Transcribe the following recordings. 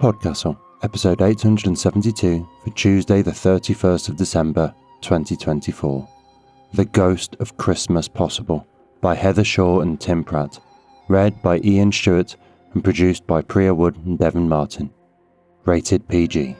PodCastle, episode 872 for Tuesday the 31st of December 2024. The Ghost of Christmas Possible by Heather Shaw and Tim Pratt, read by Ian Stewart and produced by Priya Wood and Devin Martin. Rated PG.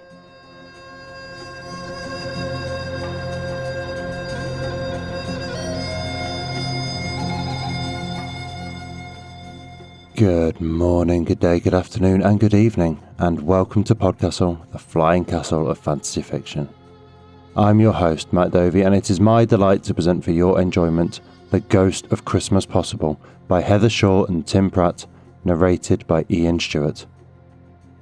Good morning, good day, good afternoon and good evening, and welcome to PodCastle, the flying castle of fantasy fiction. I'm your host, Matt Dovey, and it is my delight to present for your enjoyment The Ghost of Christmas Possible by Heather Shaw and Tim Pratt, narrated by Ian Stewart.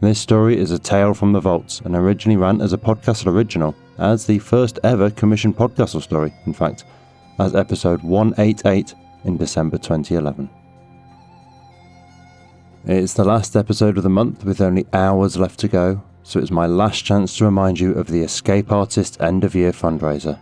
This story is a tale from the vaults and originally ran as a PodCastle original, as the first ever commissioned PodCastle story, in fact, as episode 188 in December 2011. It's the last episode of the month with only hours left to go, so it's my last chance to remind you of the Escape Artists End of Year fundraiser.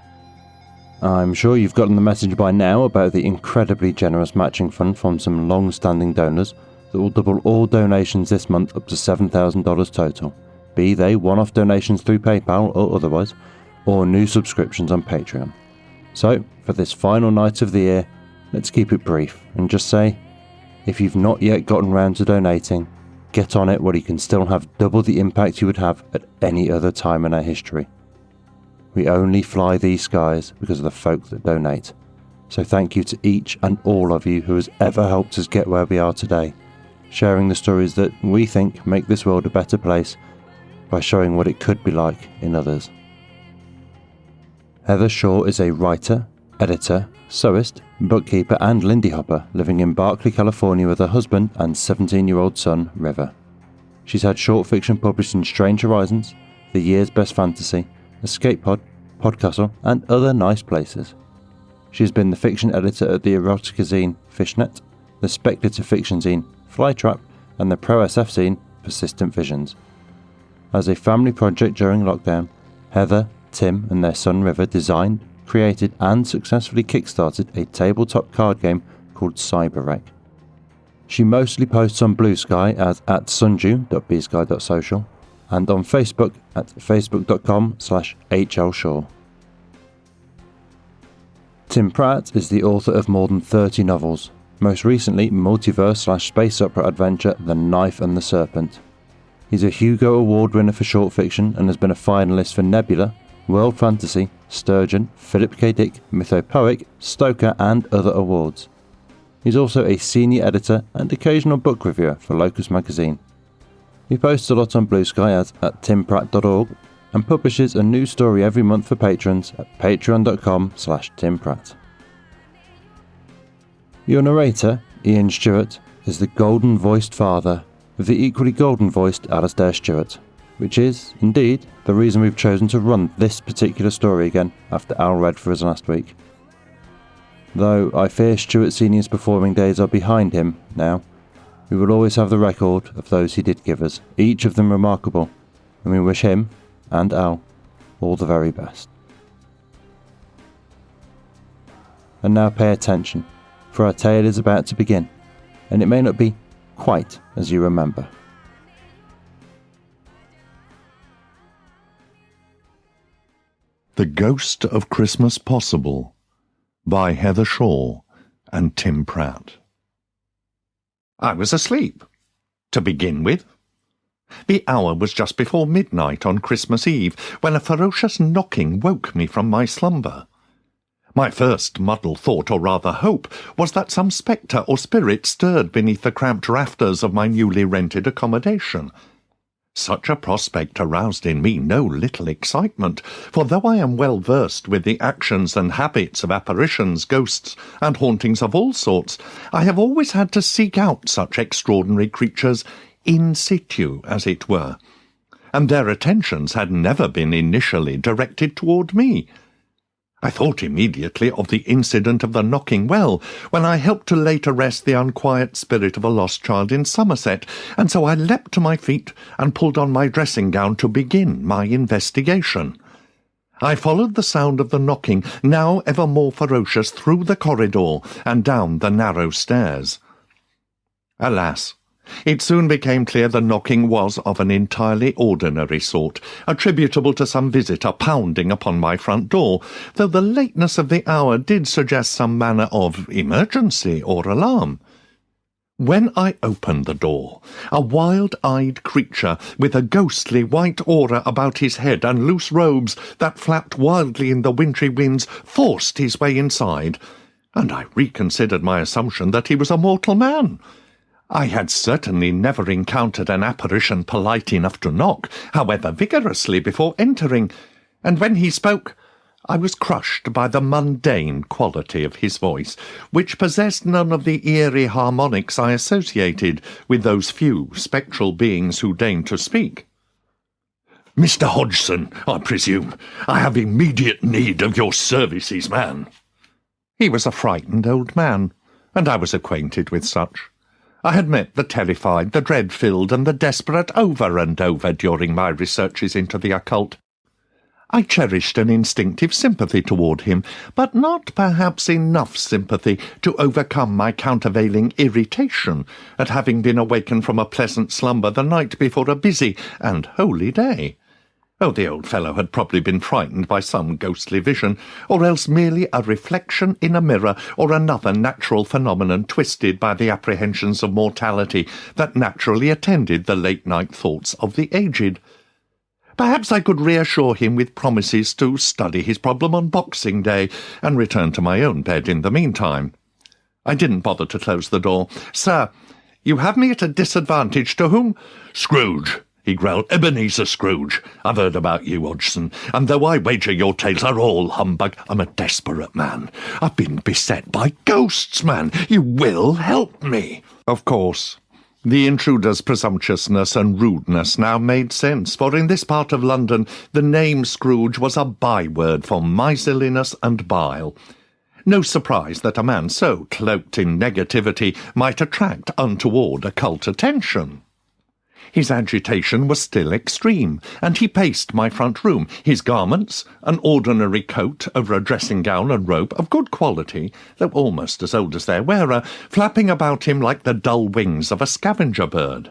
I'm sure you've gotten the message by now about the incredibly generous matching fund from some long-standing donors that will double all donations this month up to $7,000 total, be they one-off donations through PayPal or otherwise, or new subscriptions on Patreon. So, for this final night of the year, let's keep it brief and just say, if you've not yet gotten round to donating, get on it while you can still have double the impact you would have at any other time in our history. We only fly these skies because of the folk that donate. So thank you to each and all of you who has ever helped us get where we are today, sharing the stories that we think make this world a better place by showing what it could be like in others. Heather Shaw is a writer, editor, sewist, bookkeeper and Lindy hopper living in Berkeley, California with her husband and 17-year-old son, River. She's had short fiction published in Strange Horizons, The Year's Best Fantasy, Escape Pod, PodCastle and other nice places. She has been the fiction editor at the erotica zine Fishnet, the speculative fiction zine Flytrap and the pro-SF zine Persistent Visions. As a family project during lockdown, Heather, Tim and their son River designed, created and successfully kickstarted a tabletop card game called CyberWreck. She mostly posts on Blue Sky as @sunju.bsky.social and on Facebook at facebook.com/hlshaw. Tim Pratt is the author of more than 30 novels, most recently multiverse/space opera adventure The Knife and the Serpent. He's a Hugo Award winner for short fiction and has been a finalist for Nebula, World Fantasy, Sturgeon, Philip K. Dick, Mythopoeic, Stoker and other awards. He's also a senior editor and occasional book reviewer for Locus magazine. He posts a lot on Blue Sky at timpratt.org and publishes a new story every month for patrons at patreon.com/timpratt. Your narrator, Ian Stewart, is the golden-voiced father of the equally golden-voiced Alastair Stewart, which is, indeed, the reason we've chosen to run this particular story again after Al read for us last week. Though I fear Stewart Sr.'s performing days are behind him now, we will always have the record of those he did give us, each of them remarkable, and we wish him, and Al, all the very best. And now pay attention, for our tale is about to begin, and it may not be quite as you remember. The Ghost of Christmas Possible by Heather Shaw and Tim Pratt. I was asleep, to begin with. The hour was just before midnight on Christmas Eve, when a ferocious knocking woke me from my slumber. My first muddled thought, or rather hope, was that some spectre or spirit stirred beneath the cramped rafters of my newly rented accommodation. Such a prospect aroused in me no little excitement, for though I am well versed with the actions and habits of apparitions, ghosts, and hauntings of all sorts, I have always had to seek out such extraordinary creatures in situ, as it were, and their attentions had never been initially directed toward me. I thought immediately of the incident of the knocking well, when I helped to lay to rest the unquiet spirit of a lost child in Somerset, and so I leapt to my feet and pulled on my dressing-gown to begin my investigation. I followed the sound of the knocking, now ever more ferocious, through the corridor and down the narrow stairs. Alas, It soon became clear the knocking was of an entirely ordinary sort, attributable to some visitor pounding upon my front door, though the lateness of the hour did suggest some manner of emergency or alarm. When I opened the door, a wild-eyed creature with a ghostly white aura about his head and loose robes that flapped wildly in the wintry winds forced his way inside, and I reconsidered my assumption that he was a mortal man. I had certainly never encountered an apparition polite enough to knock, however vigorously, before entering, and when he spoke, I was crushed by the mundane quality of his voice, which possessed none of the eerie harmonics I associated with those few spectral beings who deigned to speak. "Mr. Hodgson, I presume. I have immediate need of your services, man." He was a frightened old man, and I was acquainted with such. I had met the terrified, the dread-filled, and the desperate over and over during my researches into the occult. I cherished an instinctive sympathy toward him, but not perhaps enough sympathy to overcome my countervailing irritation at having been awakened from a pleasant slumber the night before a busy and holy day. Oh, the old fellow had probably been frightened by some ghostly vision, or else merely a reflection in a mirror, or another natural phenomenon twisted by the apprehensions of mortality that naturally attended the late-night thoughts of the aged. Perhaps I could reassure him with promises to study his problem on Boxing Day, and return to my own bed in the meantime. I didn't bother to close the door. "Sir, you have me at a disadvantage. To whom?" "Scrooge," he growled. "Ebenezer Scrooge. I've heard about you, Hodgson, and though I wager your tales are all humbug, I'm a desperate man. I've been beset by ghosts, man. You will help me." Of course. The intruder's presumptuousness and rudeness now made sense, for in this part of London the name Scrooge was a byword for miserliness and bile. No surprise that a man so cloaked in negativity might attract untoward occult attention. His agitation was still extreme, and he paced my front room, his garments, an ordinary coat over a dressing-gown and robe of good quality, though almost as old as their wearer, flapping about him like the dull wings of a scavenger bird.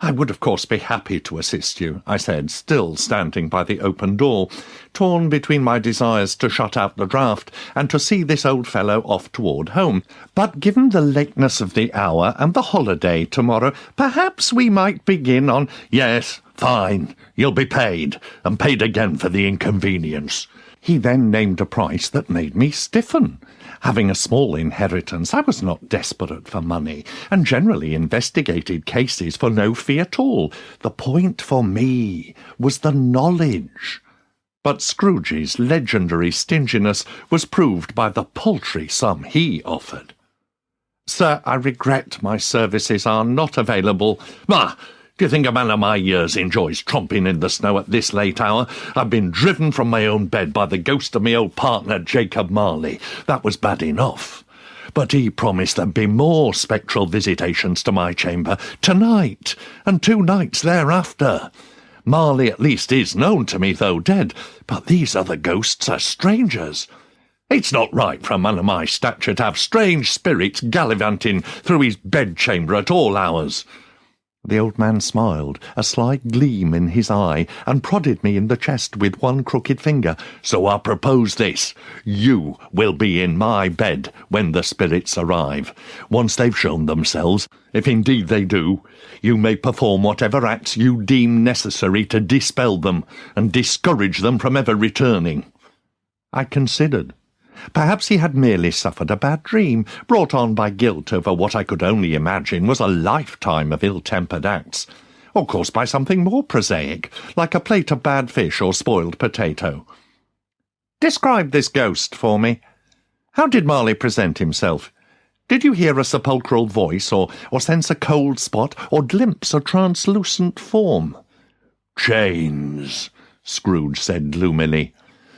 "I would, of course, be happy to assist you," I said, still standing by the open door, torn between my desires to shut out the draught and to see this old fellow off toward home. "But given the lateness of the hour and the holiday tomorrow, perhaps we might begin on—" "Yes, fine. You'll be paid, and paid again for the inconvenience." He then named a price that made me stiffen. Having a small inheritance, I was not desperate for money, and generally investigated cases for no fee at all. The point for me was the knowledge. But Scrooge's legendary stinginess was proved by the paltry sum he offered. "Sir, I regret my services are not available." "Ah! Do you think a man of my years enjoys tromping in the snow at this late hour? I've been driven from my own bed by the ghost of my old partner, Jacob Marley. That was bad enough. But he promised there'd be more spectral visitations to my chamber tonight, and 2 nights thereafter. Marley at least is known to me, though dead, but these other ghosts are strangers. It's not right for a man of my stature to have strange spirits gallivanting through his bedchamber at all hours." The old man smiled, a sly gleam in his eye, and prodded me in the chest with one crooked finger. "So I propose this. You will be in my bed when the spirits arrive. Once they've shown themselves, if indeed they do, you may perform whatever acts you deem necessary to dispel them and discourage them from ever returning." I considered. Perhaps he had merely suffered a bad dream, brought on by guilt over what I could only imagine was a lifetime of ill-tempered acts, or caused by something more prosaic, like a plate of bad fish or spoiled potato. "Describe this ghost for me. How did Marley present himself? Did you hear a sepulchral voice, or sense a cold spot, or glimpse a translucent form?" "Chains," Scrooge said gloomily.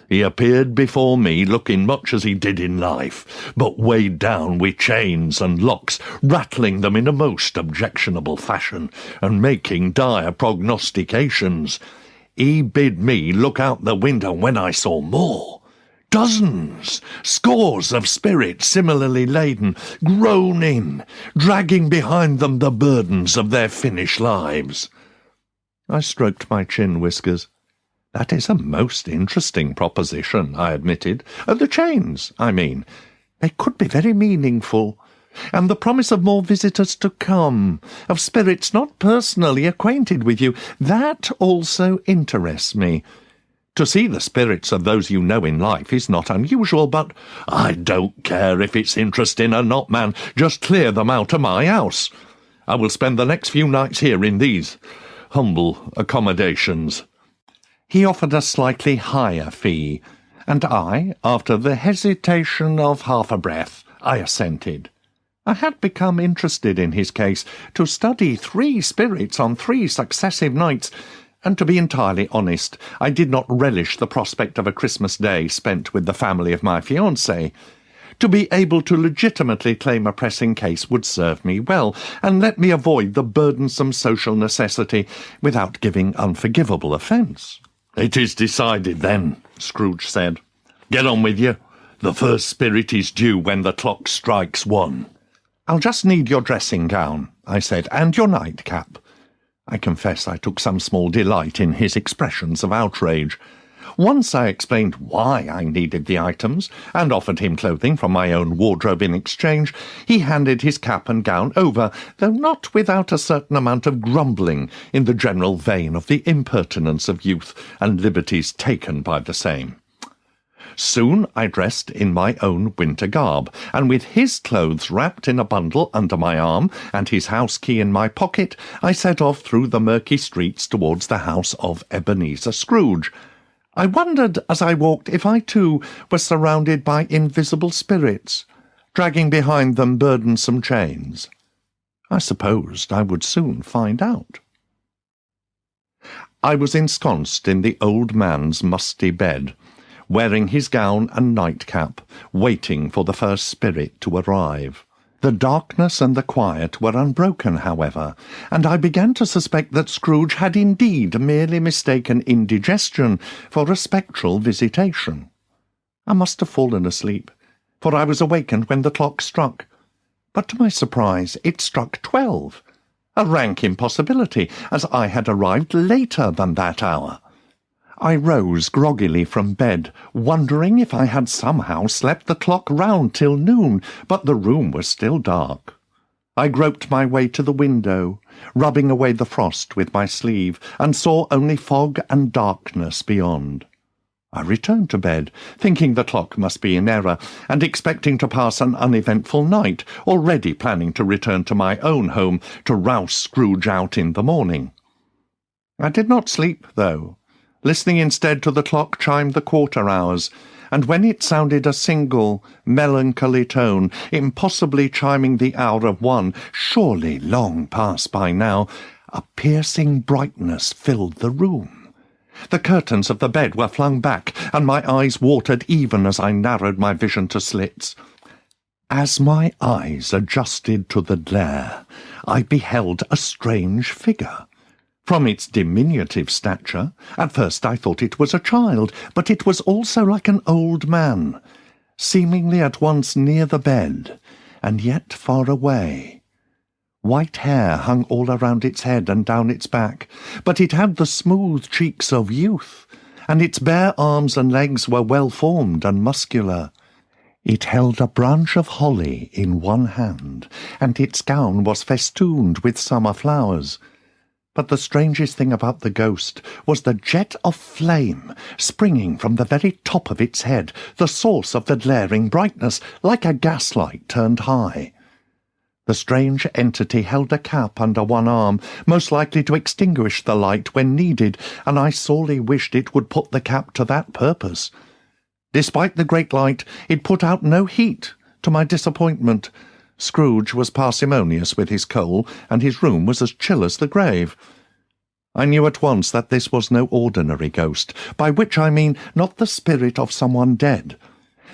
"He appeared before me looking much as he did in life, but weighed down with chains and locks, rattling them in a most objectionable fashion, and making dire prognostications. He bid me look out the window when I saw more. Dozens, scores of spirits similarly laden, groaning, dragging behind them the burdens of their finished lives. I stroked my chin whiskers. That is a most interesting proposition, I admitted. The chains, I mean. They could be very meaningful. And the promise of more visitors to come, of spirits not personally acquainted with you, that also interests me. To see the spirits of those you know in life is not unusual, but I don't care if it's interesting or not, man. Just clear them out of my house. I will spend the next few nights here in these humble accommodations. He offered a slightly higher fee, and I, after the hesitation of half a breath, I assented. I had become interested in his case. To study 3 spirits on 3 successive nights, and to be entirely honest, I did not relish the prospect of a Christmas day spent with the family of my fiancée. To be able to legitimately claim a pressing case would serve me well, and let me avoid the burdensome social necessity without giving unforgivable offence. "It is decided, then," Scrooge said. "Get on with you. The first spirit is due when the clock strikes 1. "I'll just need your dressing gown," I said, "and your nightcap." I confess I took some small delight in his expressions of outrage. Once I explained why I needed the items, and offered him clothing from my own wardrobe in exchange, he handed his cap and gown over, though not without a certain amount of grumbling in the general vein of the impertinence of youth and liberties taken by the same. Soon I dressed in my own winter garb, and with his clothes wrapped in a bundle under my arm and his house key in my pocket, I set off through the murky streets towards the house of Ebenezer Scrooge. I wondered as I walked if I too was surrounded by invisible spirits, dragging behind them burdensome chains. I supposed I would soon find out. I was ensconced in the old man's musty bed, wearing his gown and nightcap, waiting for the first spirit to arrive. The darkness and the quiet were unbroken, however, and I began to suspect that Scrooge had indeed merely mistaken indigestion for a spectral visitation. I must have fallen asleep, for I was awakened when the clock struck. But to my surprise it struck 12, a rank impossibility, as I had arrived later than that hour. I rose groggily from bed, wondering if I had somehow slept the clock round till noon, but the room was still dark. I groped my way to the window, rubbing away the frost with my sleeve, and saw only fog and darkness beyond. I returned to bed, thinking the clock must be in error, and expecting to pass an uneventful night, already planning to return to my own home to rouse Scrooge out in the morning. I did not sleep, though, listening instead to the clock chime the quarter hours, and when it sounded a single, melancholy tone, impossibly chiming the hour of 1, surely long past by now, a piercing brightness filled the room. The curtains of the bed were flung back, and my eyes watered even as I narrowed my vision to slits. As my eyes adjusted to the glare, I beheld a strange figure. From its diminutive stature, at first I thought it was a child, but it was also like an old man, seemingly at once near the bed, and yet far away. White hair hung all around its head and down its back, but it had the smooth cheeks of youth, and its bare arms and legs were well formed and muscular. It held a branch of holly in one hand, and its gown was festooned with summer flowers. But the strangest thing about the ghost was the jet of flame springing from the very top of its head, the source of the glaring brightness, like a gaslight turned high. The strange entity held a cap under one arm, most likely to extinguish the light when needed, and I sorely wished it would put the cap to that purpose. Despite the great light, it put out no heat, to my disappointment. Scrooge was parsimonious with his coal, and his room was as chill as the grave. I knew at once that this was no ordinary ghost, by which I mean not the spirit of someone dead.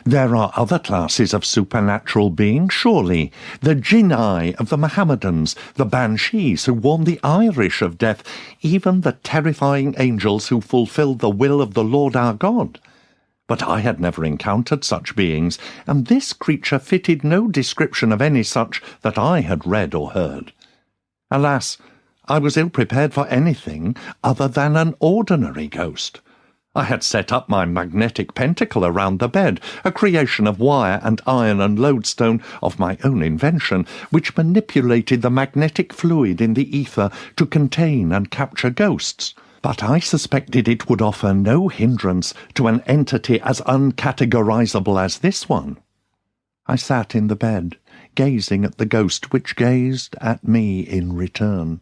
There are other classes of supernatural beings, surely, the Jinnai of the Mohammedans, the Banshees who warn the Irish of death, even the terrifying angels who fulfil the will of the Lord our God. But I had never encountered such beings, and this creature fitted no description of any such that I had read or heard. Alas, I was ill-prepared for anything other than an ordinary ghost. I had set up my magnetic pentacle around the bed, a creation of wire and iron and lodestone of my own invention, which manipulated the magnetic fluid in the ether to contain and capture ghosts. But I suspected it would offer no hindrance to an entity as uncategorizable as this one. I sat in the bed, gazing at the ghost, which gazed at me in return.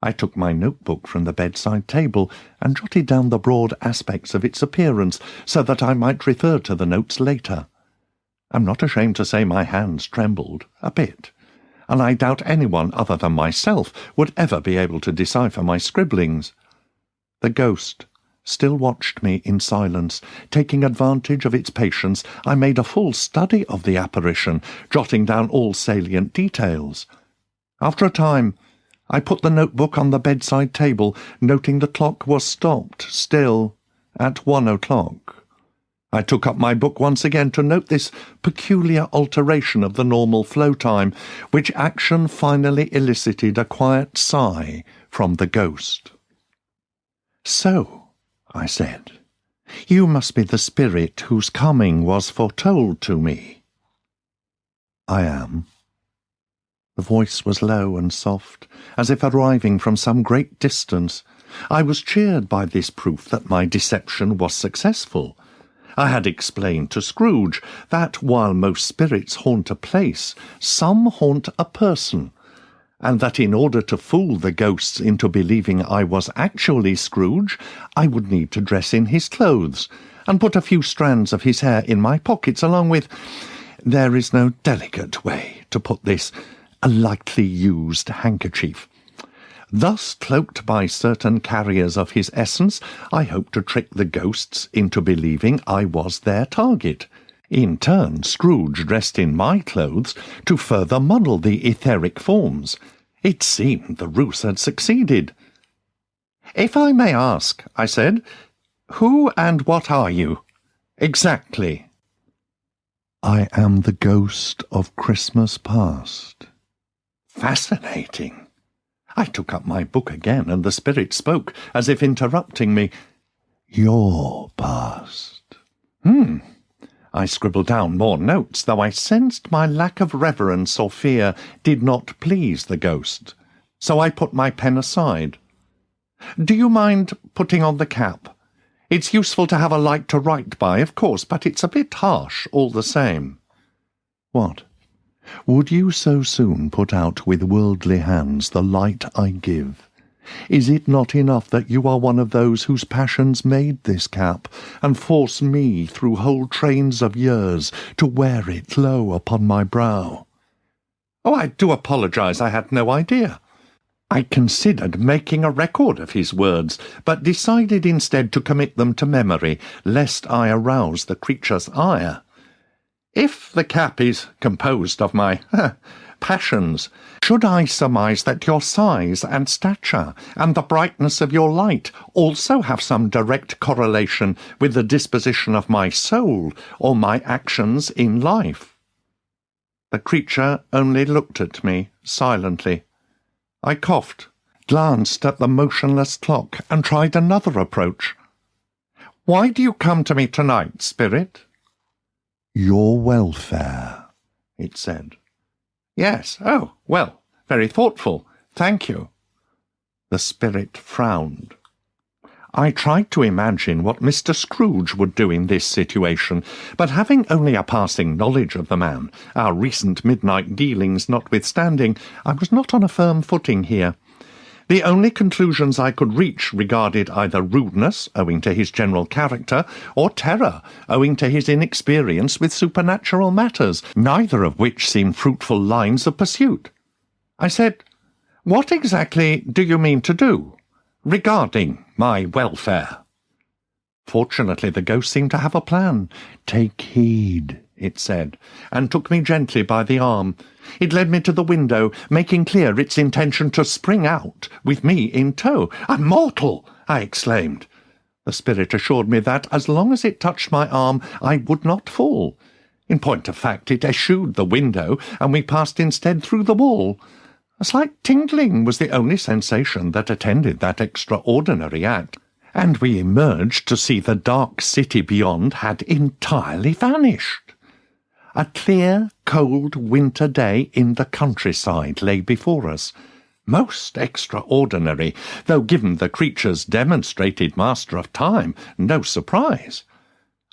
I took my notebook from the bedside table and jotted down the broad aspects of its appearance so that I might refer to the notes later. I'm not ashamed to say my hands trembled a bit, and I doubt anyone other than myself would ever be able to decipher my scribblings. The ghost still watched me in silence. Taking advantage of its patience, I made a full study of the apparition, jotting down all salient details. After a time, I put the notebook on the bedside table, noting the clock was stopped, still, at 1 o'clock. I took up my book once again to note this peculiar alteration of the normal flow time, which action finally elicited a quiet sigh from the ghost. "So," I said, "you must be the spirit whose coming was foretold to me." "I am." The voice was low and soft, as if arriving from some great distance. I was cheered by this proof that my deception was successful. I had explained to Scrooge that while most spirits haunt a place, some haunt a person, and that in order to fool the ghosts into believing I was actually Scrooge, I would need to dress in his clothes, and put a few strands of his hair in my pockets, along with— there is no delicate way to put this— a lightly used handkerchief. Thus, cloaked by certain carriers of his essence, I hoped to trick the ghosts into believing I was their target. In turn, Scrooge dressed in my clothes to further muddle the etheric forms. It seemed the ruse had succeeded. "If I may ask," I said, "who and what are you? Exactly." "I am the ghost of Christmas past." Fascinating. I took up my book again, and the spirit spoke, as if interrupting me. "Your past." I scribbled down more notes, though I sensed my lack of reverence or fear did not please the ghost. So I put my pen aside. "Do you mind putting on the cap? It's useful to have a light to write by, of course, but it's a bit harsh all the same." "What? Would you so soon put out with worldly hands the light I give? Is it not enough that you are one of those whose passions made this cap, and force me through whole trains of years to wear it low upon my brow?" "Oh, I do apologize, I had no idea." I considered making a record of his words, but decided instead to commit them to memory, lest I arouse the creature's ire. "If the cap is composed of my passions, should I surmise that your size and stature and the brightness of your light also have some direct correlation with the disposition of my soul or my actions in life?" The creature only looked at me silently. I coughed, glanced at the motionless clock, and tried another approach. "Why do you come to me tonight, spirit?" "Your welfare," it said. "Yes, oh, well, very thoughtful, thank you." The spirit frowned. I tried to imagine what Mr. Scrooge would do in this situation, but having only a passing knowledge of the man, our recent midnight dealings notwithstanding, I was not on a firm footing here. The only conclusions I could reach regarded either rudeness, owing to his general character, or terror, owing to his inexperience with supernatural matters, neither of which seemed fruitful lines of pursuit. I said, "What exactly do you mean to do regarding my welfare?" Fortunately, the ghost seemed to have a plan. "Take heed," it said, and took me gently by the arm. It led me to the window, making clear its intention to spring out, with me in tow. "I'm mortal!" I exclaimed. The spirit assured me that, as long as it touched my arm, I would not fall. In point of fact, it eschewed the window, and we passed instead through the wall. A slight tingling was the only sensation that attended that extraordinary act, and we emerged to see the dark city beyond had entirely vanished. A clear, cold winter day in the countryside lay before us. Most extraordinary, though given the creature's demonstrated master of time, no surprise.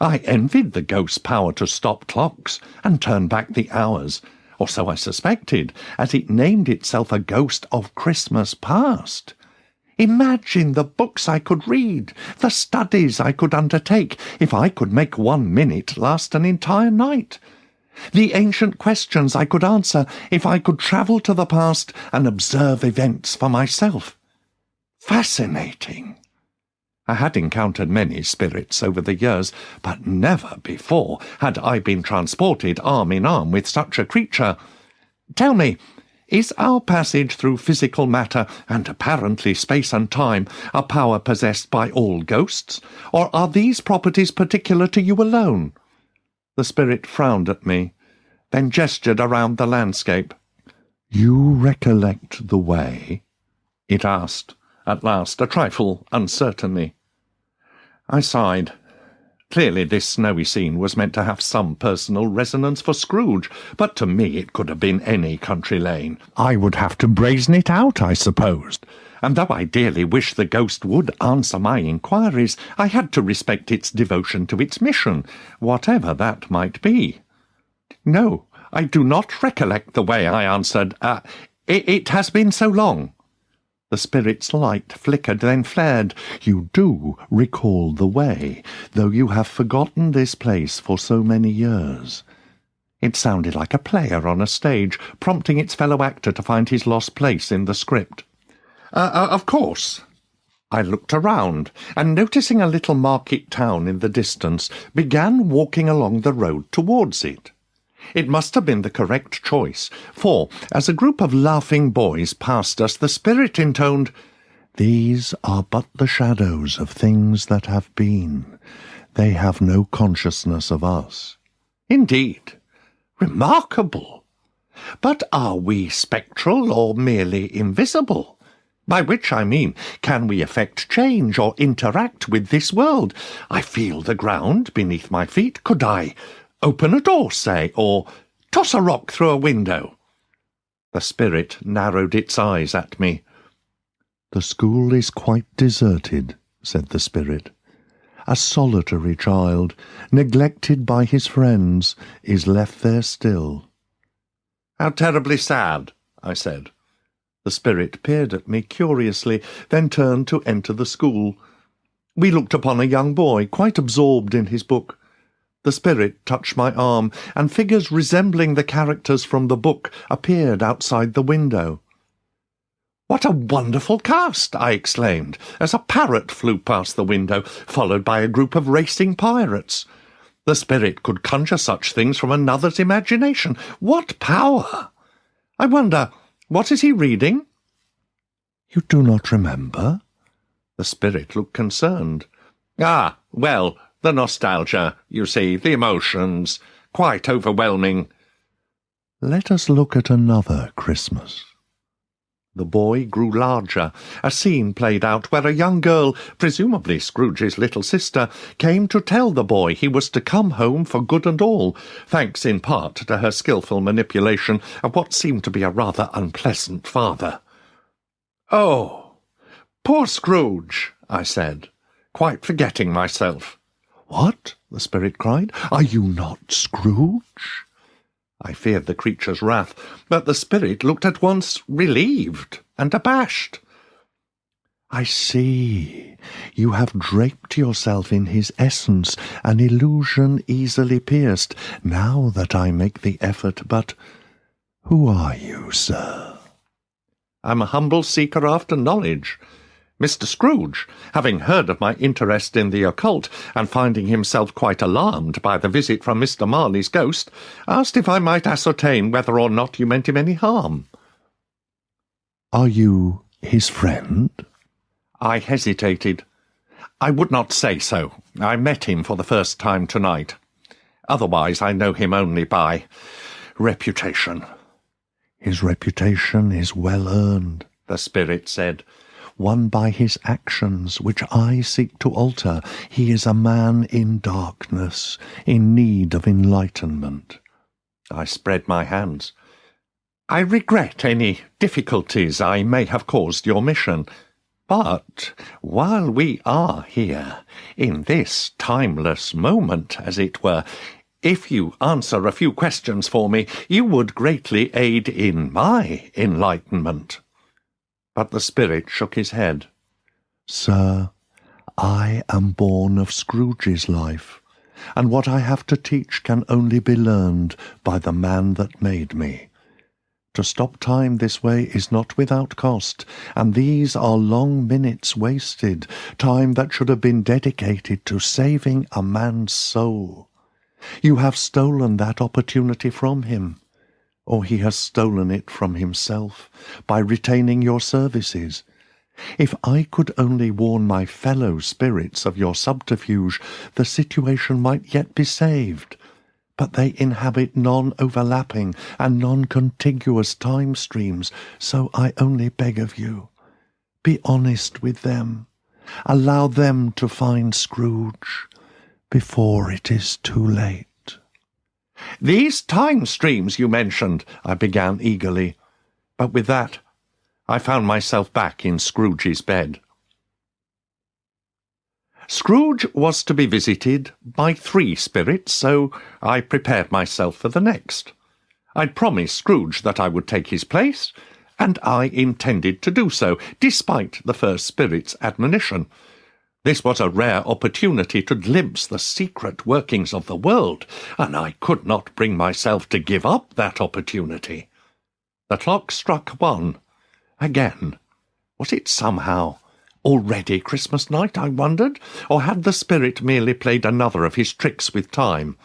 I envied the ghost's power to stop clocks and turn back the hours, or so I suspected, as it named itself a ghost of Christmas past. Imagine the books I could read, the studies I could undertake, if I could make 1 minute last an entire night. The ancient questions I could answer if I could travel to the past and observe events for myself. Fascinating. I had encountered many spirits over the years, but never before had I been transported arm in arm with such a creature. Tell me, is our passage through physical matter and apparently space and time a power possessed by all ghosts, or are these properties particular to you alone? The spirit frowned at me, then gestured around the landscape. "You recollect the way?" it asked, at last, a trifle uncertainly. I sighed. Clearly this snowy scene was meant to have some personal resonance for Scrooge, but to me it could have been any country lane. I would have to brazen it out, I supposed, and though I dearly wished the ghost would answer my inquiries, I had to respect its devotion to its mission, whatever that might be. "No, I do not recollect the way," I answered. It has been so long." The spirit's light flickered, then flared. "You do recall the way, though you have forgotten this place for so many years." It sounded like a player on a stage, prompting its fellow actor to find his lost place in the script. Of course." I looked around, and noticing a little market town in the distance, began walking along the road towards it. It must have been the correct choice, for, as a group of laughing boys passed us, the spirit intoned, "These are but the shadows of things that have been. They have no consciousness of us." Indeed. Remarkable. But are we spectral or merely invisible? By which I mean, can we effect change or interact with this world? I feel the ground beneath my feet. Could I open a door, say, or toss a rock through a window? The spirit narrowed its eyes at me. "The school is quite deserted," said the spirit. "A solitary child, neglected by his friends, is left there still." "How terribly sad," I said. The spirit peered at me curiously, then turned to enter the school. We looked upon a young boy, quite absorbed in his book. The spirit touched my arm, and figures resembling the characters from the book appeared outside the window. "What a wonderful cast!" I exclaimed, as a parrot flew past the window, followed by a group of racing pirates. The spirit could conjure such things from another's imagination. What power! I wonder, what is he reading? "You do not remember?" The spirit looked concerned. "Ah, well, the nostalgia, you see, the emotions, quite overwhelming." "Let us look at another Christmas." The boy grew larger. A scene played out where a young girl, presumably Scrooge's little sister, came to tell the boy he was to come home for good and all, thanks in part to her skilful manipulation of what seemed to be a rather unpleasant father. "Oh, poor Scrooge," I said, quite forgetting myself. "What?" the spirit cried. "Are you not Scrooge?" I feared the creature's wrath, but the spirit looked at once relieved and abashed. "I see. You have draped yourself in his essence, an illusion easily pierced, now that I make the effort. But who are you, sir?" "I'm a humble seeker after knowledge. Mr. Scrooge, having heard of my interest in the occult, and finding himself quite alarmed by the visit from Mr. Marley's ghost, asked if I might ascertain whether or not you meant him any harm." "Are you his friend?" I hesitated. I would not say so. I met him for the first time tonight. Otherwise, I know him only by reputation." "His reputation is well earned," the spirit said. "Won by his actions, which I seek to alter. He is a man in darkness, in need of enlightenment." I spread my hands. "I regret any difficulties I may have caused your mission. But while we are here, in this timeless moment, as it were, if you answer a few questions for me, you would greatly aid in my enlightenment." But the spirit shook his head. "Sir, I am born of Scrooge's life, and what I have to teach can only be learned by the man that made me. To stop time this way is not without cost, and these are long minutes wasted, time that should have been dedicated to saving a man's soul. You have stolen that opportunity from him, or he has stolen it from himself by retaining your services. If I could only warn my fellow spirits of your subterfuge, the situation might yet be saved. But they inhabit non-overlapping and non-contiguous time streams, so I only beg of you, be honest with them. Allow them to find Scrooge before it is too late." "These time streams you mentioned," I began eagerly, but with that I found myself back in Scrooge's bed. Scrooge was to be visited by 3 spirits, so I prepared myself for the next. I'd promised Scrooge that I would take his place, and I intended to do so, despite the first spirit's admonition. This was a rare opportunity to glimpse the secret workings of the world, and I could not bring myself to give up that opportunity. The clock struck 1. Again. Was it somehow already Christmas night, I wondered, or had the spirit merely played another of his tricks with time?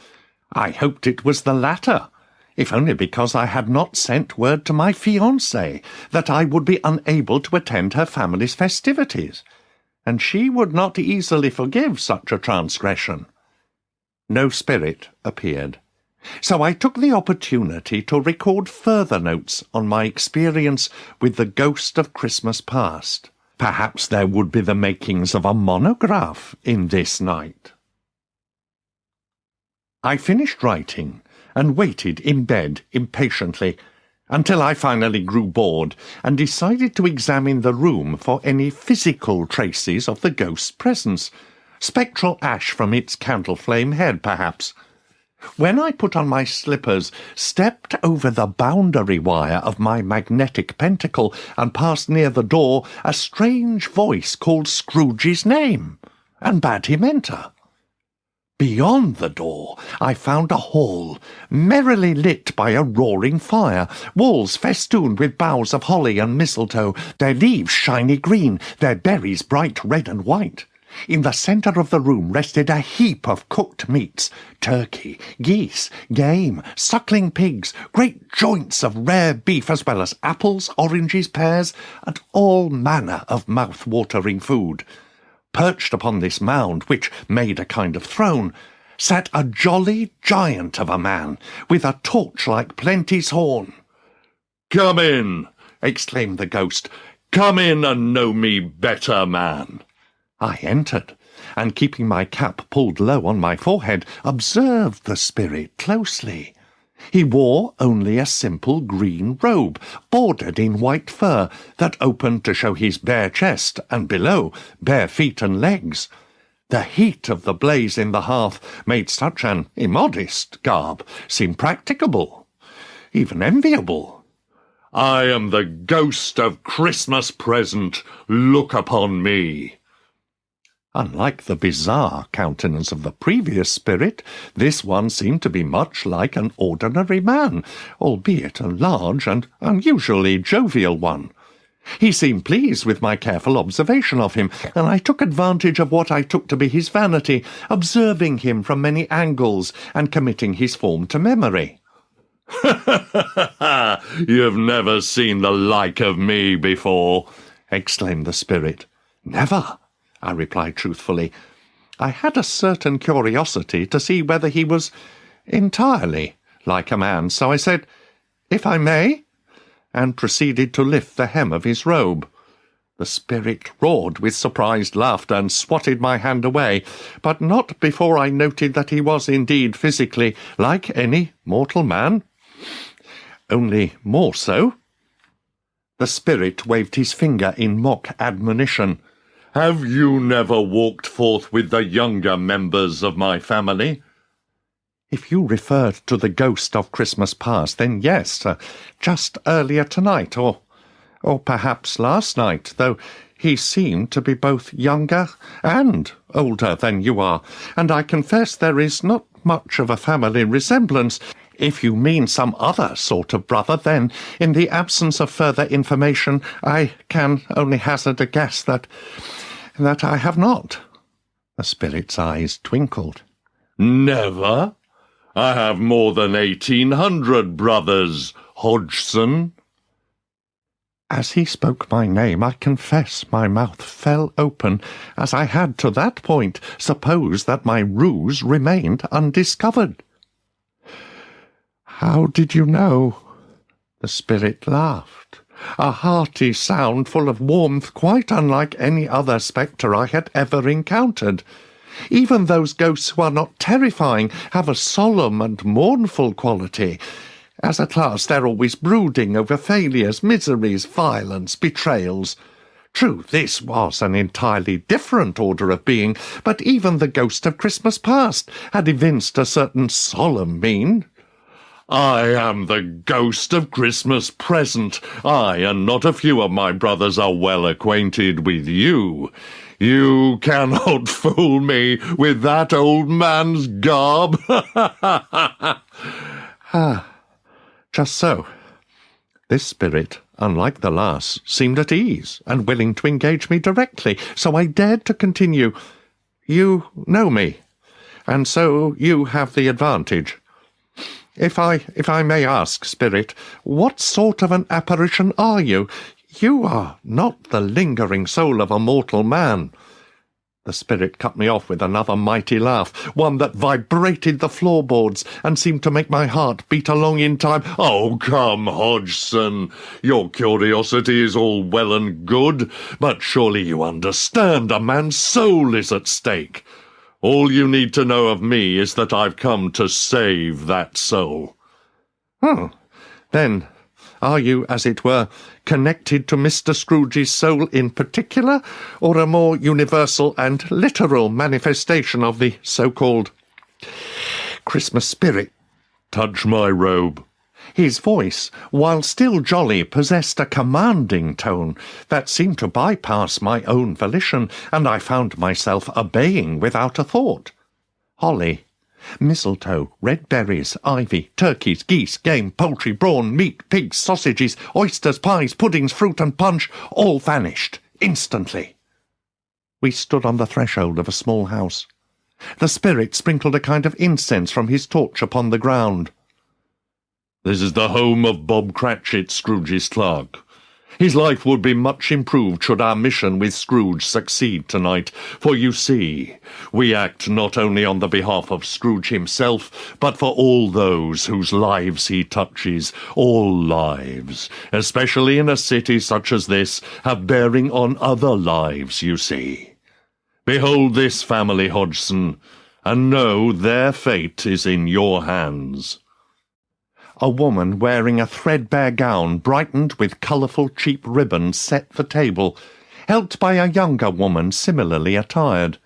I hoped it was the latter, if only because I had not sent word to my fiancée that I would be unable to attend her family's festivities, and she would not easily forgive such a transgression. No spirit appeared, so I took the opportunity to record further notes on my experience with the ghost of Christmas past. Perhaps there would be the makings of a monograph in this night. I finished writing and waited in bed impatiently until I finally grew bored and decided to examine the room for any physical traces of the ghost's presence. Spectral ash from its candle flame head, perhaps. When I put on my slippers, stepped over the boundary wire of my magnetic pentacle, and passed near the door, a strange voice called Scrooge's name, and bade him enter. Beyond the door I found a hall, merrily lit by a roaring fire, walls festooned with boughs of holly and mistletoe, their leaves shiny green, their berries bright red and white. In the centre of the room rested a heap of cooked meats, turkey, geese, game, suckling pigs, great joints of rare beef, as well as apples, oranges, pears, and all manner of mouth-watering food. Perched upon this mound, which made a kind of throne, sat a jolly giant of a man, with a torch like Plenty's horn. "Come in," exclaimed the ghost. "Come in and know me better, man." I entered, and keeping my cap pulled low on my forehead, observed the spirit closely. He wore only a simple green robe, bordered in white fur, that opened to show his bare chest, and below, bare feet and legs. The heat of the blaze in the hearth made such an immodest garb seem practicable, even enviable. "I am the ghost of Christmas present. Look upon me." Unlike the bizarre countenance of the previous spirit, this one seemed to be much like an ordinary man, albeit a large and unusually jovial one. He seemed pleased with my careful observation of him, and I took advantage of what I took to be his vanity, observing him from many angles and committing his form to memory. "You've never seen the like of me before," exclaimed the spirit. "Never," I replied truthfully. I had a certain curiosity to see whether he was entirely like a man, so I said, "If I may," and proceeded to lift the hem of his robe. The spirit roared with surprised laughter and swatted my hand away, but not before I noted that he was indeed physically like any mortal man, only more so. The spirit waved his finger in mock admonition. "Have you never walked forth with the younger members of my family?" "If you referred to the ghost of Christmas past, then yes, just earlier tonight, or perhaps last night, though he seemed to be both younger and older than you are, and I confess there is not much of a family resemblance. If you mean some other sort of brother, then, in the absence of further information, I can only hazard a guess that I have not." The spirit's eyes twinkled. "Never? I have more than 1,800 brothers, Hodgson." As he spoke my name, I confess my mouth fell open, as I had to that point supposed that my ruse remained undiscovered. "How did you know?" The spirit laughed, a hearty sound full of warmth quite unlike any other spectre I had ever encountered. Even those ghosts who are not terrifying have a solemn and mournful quality. As a class, they're always brooding over failures, miseries, violence, betrayals. True, this was an entirely different order of being, but even the ghost of Christmas past had evinced a certain solemn mien. "I am the ghost of Christmas present. I and not a few of my brothers are well acquainted with you. You cannot fool me with that old man's garb." Just so. This spirit, unlike the last, seemed at ease and willing to engage me directly, so I dared to continue. "You know me, and so you have the advantage. If I may ask, spirit, what sort of an apparition are you? You are not the lingering soul of a mortal man." The spirit cut me off with another mighty laugh, one that vibrated the floorboards and seemed to make my heart beat along in time. "Oh, come, Hodgson, your curiosity is all well and good, but surely you understand a man's soul is at stake. All you need to know of me is that I've come to save that soul." Then, are you, as it were, connected to Mr. Scrooge's soul in particular, or a more universal and literal manifestation of the so-called Christmas spirit? "Touch my robe." His voice, while still jolly, possessed a commanding tone that seemed to bypass my own volition, and I found myself obeying without a thought. Holly, mistletoe, red berries, ivy, turkeys, geese, game, poultry, brawn, meat, pigs, sausages, oysters, pies, puddings, fruit and punch, all vanished instantly. We stood on the threshold of a small house. The spirit sprinkled a kind of incense from his torch upon the ground. "This is the home of Bob Cratchit, Scrooge's clerk. His life would be much improved should our mission with Scrooge succeed tonight, for you see, we act not only on the behalf of Scrooge himself, but for all those whose lives he touches. All lives, especially in a city such as this, have bearing on other lives, you see. Behold this family, Hodgson, and know their fate is in your hands." A woman wearing a threadbare gown brightened with colourful cheap ribbons set the table, helped by a younger woman similarly attired.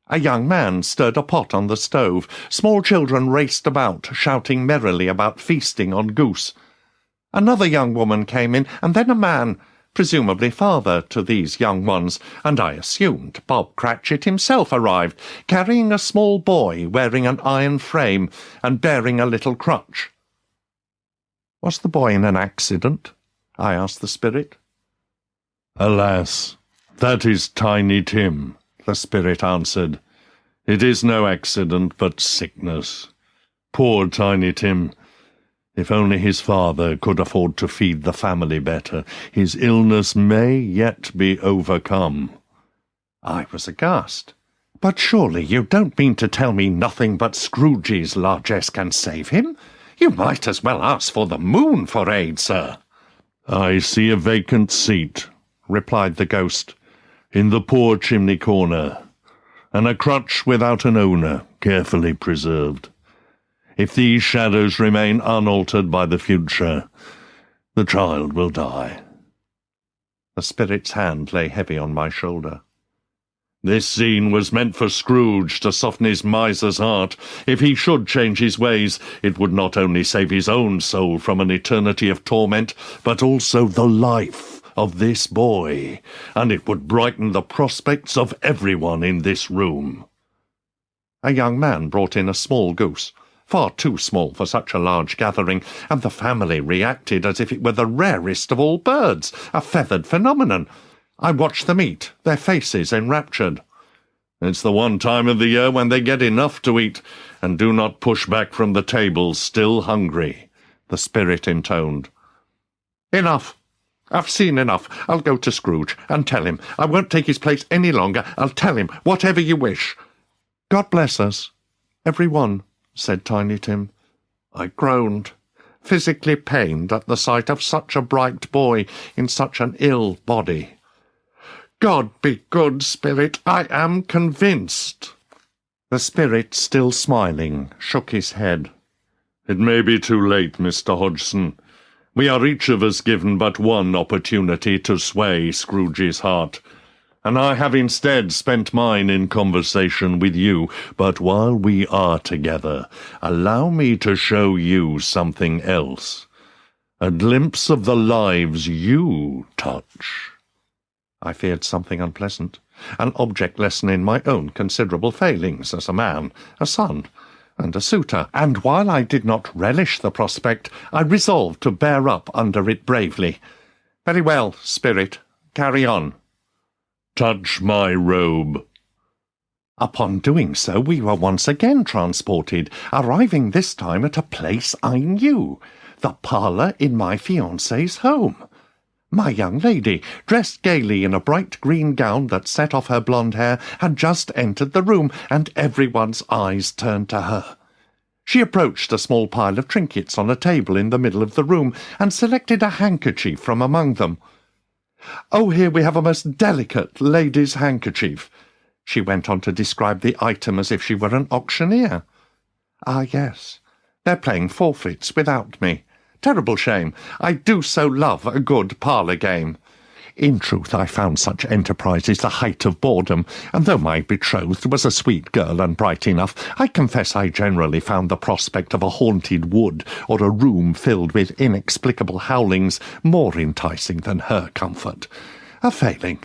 A young man stirred a pot on the stove. Small children raced about, shouting merrily about feasting on goose. Another young woman came in, and then a man, presumably father to these young ones, and I assumed Bob Cratchit himself arrived, carrying a small boy wearing an iron frame and bearing a little crutch. "Was the boy in an accident?" I asked the spirit. "Alas, that is Tiny Tim," the spirit answered. "It is no accident, but sickness. Poor Tiny Tim. If only his father could afford to feed the family better, his illness may yet be overcome." I was aghast. "But surely you don't mean to tell me nothing but Scrooge's largesse can save him? You might as well ask for the moon for aid, sir." "I see a vacant seat," replied the ghost, "in the poor chimney corner, and a crutch without an owner, carefully preserved. If these shadows remain unaltered by the future, the child will die." The spirit's hand lay heavy on my shoulder. "This scene was meant for Scrooge to soften his miser's heart. If he should change his ways, it would not only save his own soul from an eternity of torment, but also the life of this boy, and it would brighten the prospects of everyone in this room." A young man brought in a small goose, far too small for such a large gathering, and the family reacted as if it were the rarest of all birds, a feathered phenomenon. I watched them eat, their faces enraptured. "It's the one time of the year when they get enough to eat, and do not push back from the table still hungry," the spirit intoned. "Enough. I've seen enough. I'll go to Scrooge and tell him. I won't take his place any longer. I'll tell him whatever you wish." "God bless us, every one," said Tiny Tim. I groaned, physically pained at the sight of such a bright boy in such an ill body. "God be good, spirit, I am convinced." The spirit, still smiling, shook his head. "It may be too late, Mr. Hodgson. We are each of us given but one opportunity to sway Scrooge's heart, and I have instead spent mine in conversation with you. But while we are together, allow me to show you something else. A glimpse of the lives you touch." I feared something unpleasant, an object lesson in my own considerable failings as a man, a son, and a suitor, and while I did not relish the prospect, I resolved to bear up under it bravely. "Very well, spirit, carry on." "Touch my robe." Upon doing so, we were once again transported, arriving this time at a place I knew, the parlour in my fiancée's home. My young lady, dressed gaily in a bright green gown that set off her blonde hair, had just entered the room, and everyone's eyes turned to her. She approached a small pile of trinkets on a table in the middle of the room, and selected a handkerchief from among them. "Oh, here we have a most delicate lady's handkerchief." She went on to describe the item as if she were an auctioneer. "Ah, yes, they're playing forfeits without me. Terrible shame. I do so love a good parlour game." In truth, I found such enterprises the height of boredom, and though my betrothed was a sweet girl and bright enough, I confess I generally found the prospect of a haunted wood or a room filled with inexplicable howlings more enticing than her comfort. A failing,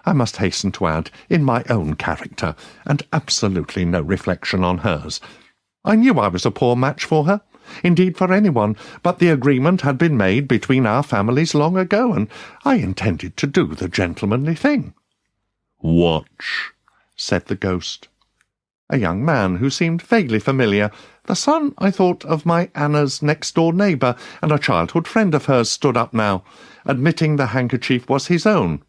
I must hasten to add, in my own character, and absolutely no reflection on hers. I knew I was a poor match for her, indeed for anyone, but the agreement had been made between our families long ago, and I intended to do the gentlemanly thing. "Watch," said the ghost. A young man who seemed vaguely familiar, the son, I thought, of my Anna's next-door neighbour and a childhood friend of hers, stood up now, admitting the handkerchief was his own.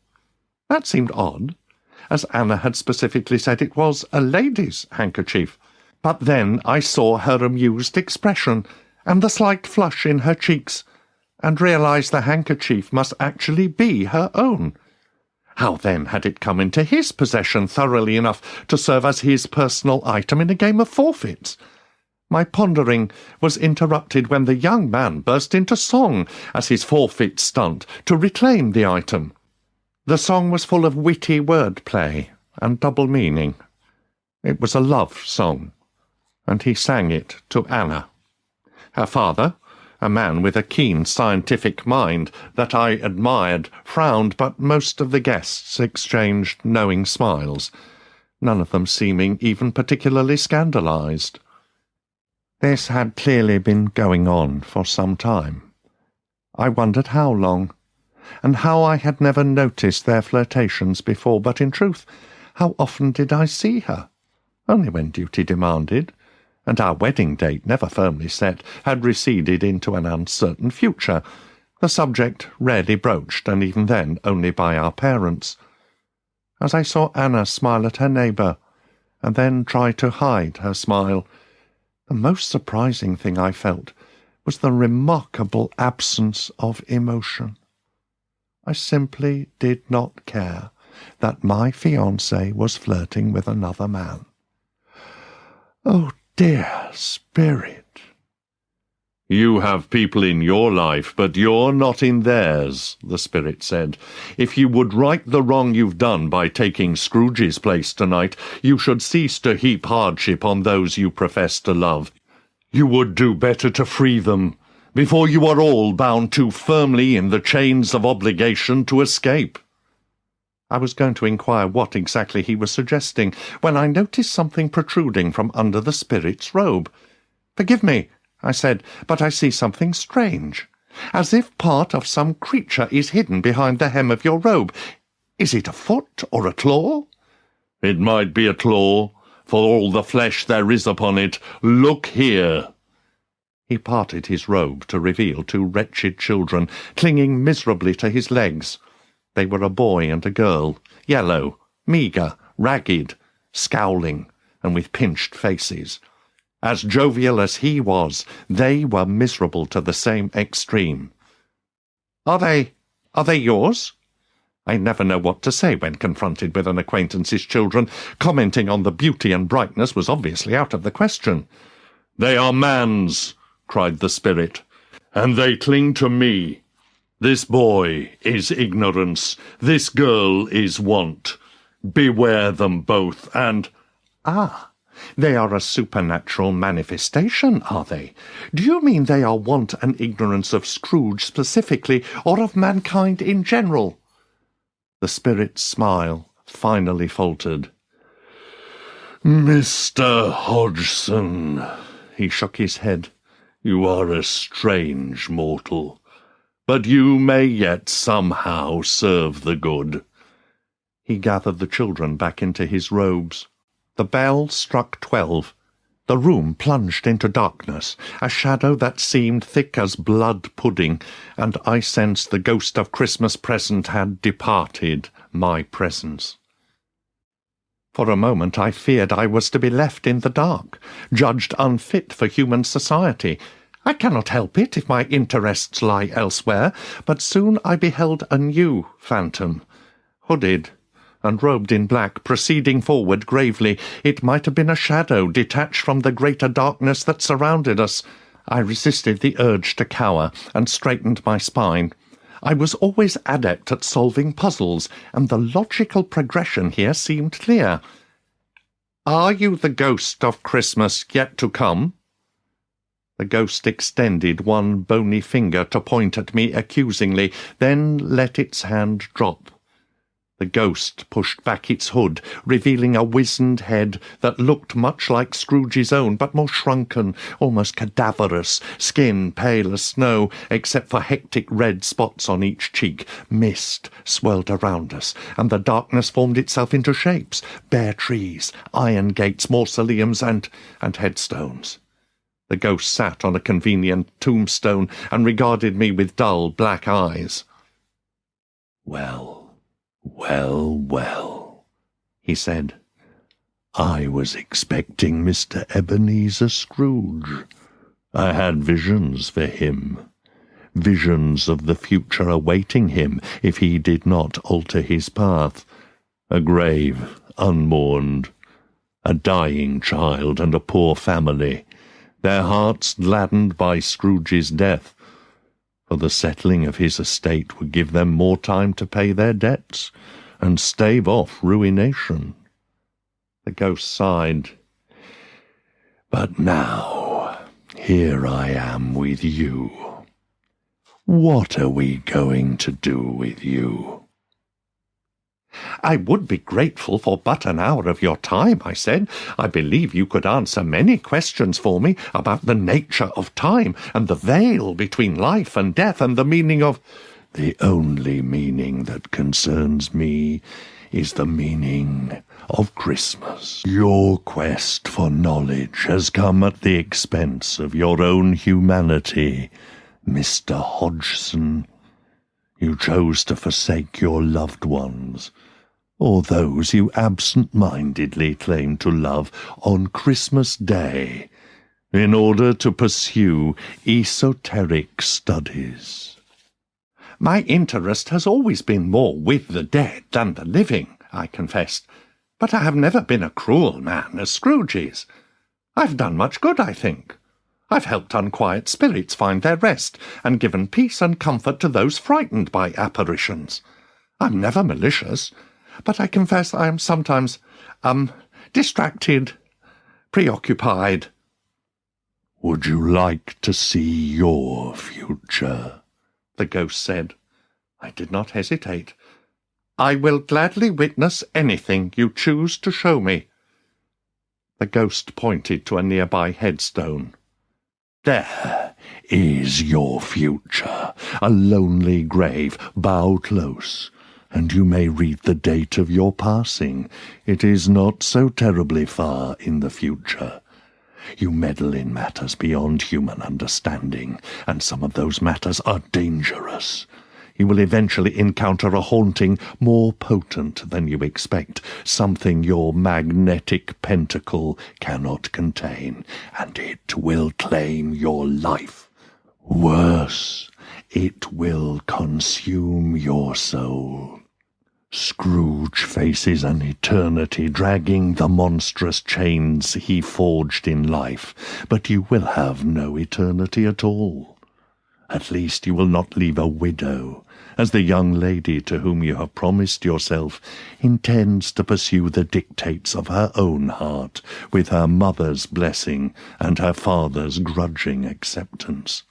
That seemed odd, as Anna had specifically said it was a lady's handkerchief. But then I saw her amused expression, and the slight flush in her cheeks, and realised the handkerchief must actually be her own. How then had it come into his possession thoroughly enough to serve as his personal item in a game of forfeits? My pondering was interrupted when the young man burst into song as his forfeit stunt to reclaim the item. The song was full of witty word-play and double meaning. It was a love song, and he sang it to Anna. Her father, a man with a keen scientific mind that I admired, frowned, but most of the guests exchanged knowing smiles, none of them seeming even particularly scandalized. This had clearly been going on for some time. I wondered how long, and how I had never noticed their flirtations before, but in truth, how often did I see her? Only when duty demanded, and our wedding date, never firmly set, had receded into an uncertain future, the subject rarely broached, and even then only by our parents. as I saw Anna smile at her neighbour, and then try to hide her smile, the most surprising thing I felt was the remarkable absence of emotion. I simply did not care that my fiancé was flirting with another man. Oh, dear Spirit! "You have people in your life, but you're not in theirs," the Spirit said. "If you would right the wrong you've done by taking Scrooge's place tonight, you should cease to heap hardship on those you profess to love. You would do better to free them, before you are all bound too firmly in the chains of obligation to escape." I was going to inquire what exactly he was suggesting, when I noticed something protruding from under the Spirit's robe. "Forgive me," I said, "but I see something strange, as if part of some creature is hidden behind the hem of your robe. Is it a foot or a claw?" "It might be a claw, for all the flesh there is upon it. Look here." He parted his robe to reveal two wretched children, clinging miserably to his legs. They were a boy and a girl, yellow, meagre, ragged, scowling, and with pinched faces. As jovial as he was, they were miserable to the same extreme. Are they yours?" I never know what to say when confronted with an acquaintance's children. Commenting on the beauty and brightness was obviously out of the question. "They are man's," cried the Spirit, "and they cling to me. This boy is ignorance, this girl is want. Beware them both, and—" "Ah, they are a supernatural manifestation, are they? Do you mean they are want and ignorance of Scrooge specifically, or of mankind in general?" The Spirit's smile finally faltered. "Mr. Hodgson," he shook his head, "you are a strange mortal, but you may yet somehow serve the good." He gathered the children back into his robes. The bell struck 12. The room plunged into darkness, a shadow that seemed thick as blood pudding, and I sensed the ghost of Christmas present had departed my presence. For a moment I feared I was to be left in the dark, judged unfit for human society. I cannot help it if my interests lie elsewhere, but soon I beheld a new phantom, hooded and robed in black, proceeding forward gravely. It might have been a shadow detached from the greater darkness that surrounded us. I resisted the urge to cower and straightened my spine. I was always adept at solving puzzles, and the logical progression here seemed clear. "Are you the ghost of Christmas yet to come?" The ghost extended one bony finger to point at me accusingly, then let its hand drop. The ghost pushed back its hood, revealing a wizened head that looked much like Scrooge's own, but more shrunken, almost cadaverous, skin pale as snow, except for hectic red spots on each cheek. Mist swirled around us, and the darkness formed itself into shapes, bare trees, iron gates, mausoleums, and headstones. The ghost sat on a convenient tombstone and regarded me with dull black eyes. "Well, well," he said. "I was expecting Mr. Ebenezer Scrooge. I had visions for him, visions of the future awaiting him if he did not alter his path. A grave unmourned, a dying child and a poor family, their hearts gladdened by Scrooge's death, for the settling of his estate would give them more time to pay their debts and stave off ruination." The ghost sighed. "But now, here I am with you. What are we going to do with you?" "I would be grateful for but an hour of your time," I said. "I believe you could answer many questions for me about the nature of time and the veil between life and death and the meaning of—" "The only meaning that concerns me is the meaning of Christmas. Your quest for knowledge has come at the expense of your own humanity, Mr. Hodgson. You chose to forsake your loved ones, or those you absent-mindedly claim to love on Christmas Day in order to pursue esoteric studies. My interest has always been more with the dead than the living, I confessed, but I have never been a cruel man as Scrooge is. I've done much good, I think. I've helped unquiet spirits find their rest, and given peace and comfort to those frightened by apparitions. I'm never malicious, but I confess I am sometimes, distracted, preoccupied. Would you like to see your future? The ghost said. I did not hesitate. I will gladly witness anything you choose to show me. The ghost pointed to a nearby headstone. There is your future, a lonely grave, bow close, and you may read the date of your passing. It is not so terribly far in the future. You meddle in matters beyond human understanding, and some of those matters are dangerous. You will eventually encounter a haunting more potent than you expect, something your magnetic pentacle cannot contain, and it will claim your life. Worse, it will consume your soul. Scrooge faces an eternity dragging the monstrous chains he forged in life, but you will have no eternity at all. At least you will not leave a widow, as the young lady to whom you have promised yourself intends to pursue the dictates of her own heart, with her mother's blessing and her father's grudging acceptance.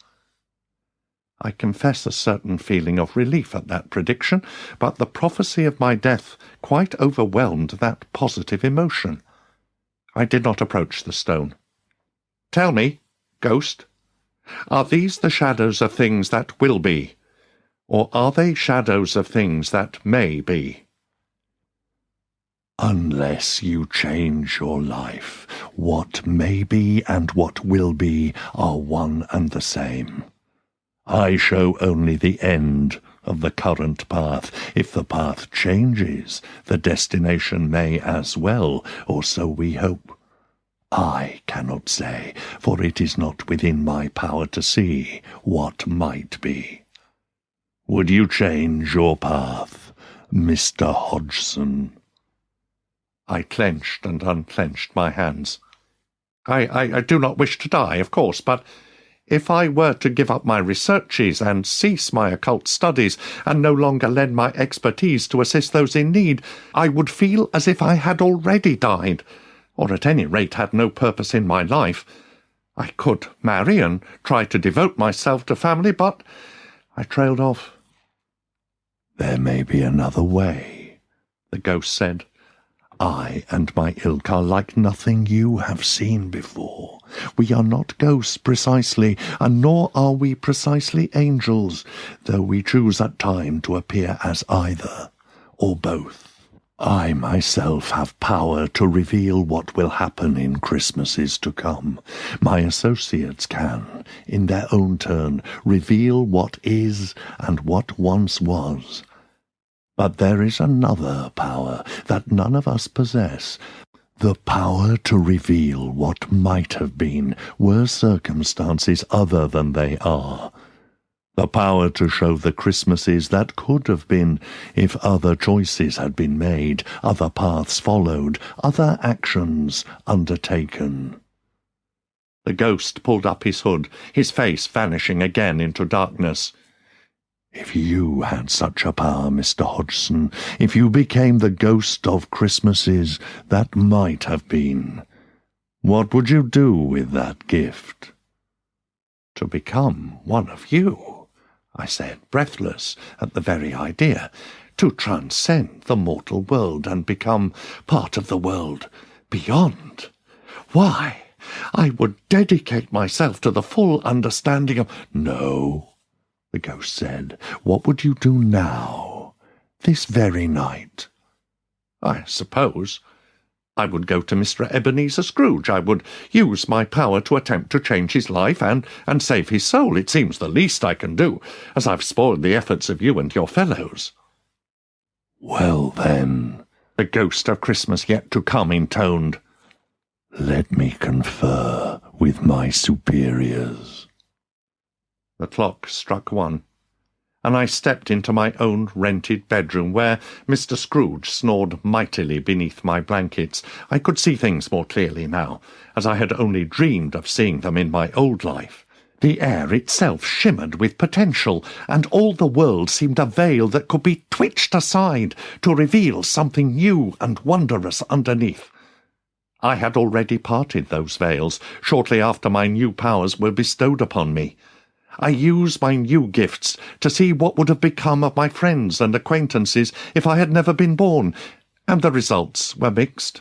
I confess a certain feeling of relief at that prediction, but the prophecy of my death quite overwhelmed that positive emotion. I did not approach the stone. Tell me, ghost, are these the shadows of things that will be, or are they shadows of things that may be? Unless you change your life, what may be and what will be are one and the same. I show only the end of the current path. If the path changes, the destination may as well, or so we hope. I cannot say, for it is not within my power to see what might be. Would you change your path, Mr. Hodgson? I clenched and unclenched my hands. I do not wish to die, of course, but if I were to give up my researches and cease my occult studies and no longer lend my expertise to assist those in need, I would feel as if I had already died, or at any rate had no purpose in my life. I could marry and try to devote myself to family, but I trailed off. There may be another way, the ghost said. I and my ilk are like nothing you have seen before. We are not ghosts precisely, and nor are we precisely angels, though we choose at time to appear as either, or both. I myself have power to reveal what will happen in Christmases to come. My associates can, in their own turn, reveal what is and what once was. But there is another power that none of us possess, the power to reveal what might have been were circumstances other than they are. The power to show the Christmases that could have been if other choices had been made, other paths followed, other actions undertaken. The ghost pulled up his hood, his face vanishing again into darkness. If you had such a power, Mr. Hodgson, if you became the ghost of Christmases that might have been, what would you do with that gift? To become one of you, I said, breathless at the very idea, to transcend the mortal world and become part of the world beyond. Why, I would dedicate myself to the full understanding of— No, the ghost said. What would you do now, this very night? I suppose I would go to Mr. Ebenezer Scrooge. I would use my power to attempt to change his life and save his soul. It seems the least I can do, as I've spoiled the efforts of you and your fellows. Well, then, the ghost of Christmas yet to come intoned. Let me confer with my superiors. The clock struck 1, and I stepped into my own rented bedroom where Mr. Scrooge snored mightily beneath my blankets. I could see things more clearly now, as I had only dreamed of seeing them in my old life. The air itself shimmered with potential, and all the world seemed a veil that could be twitched aside to reveal something new and wondrous underneath. I had already parted those veils shortly after my new powers were bestowed upon me. I used my new gifts to see what would have become of my friends and acquaintances if I had never been born, and the results were mixed.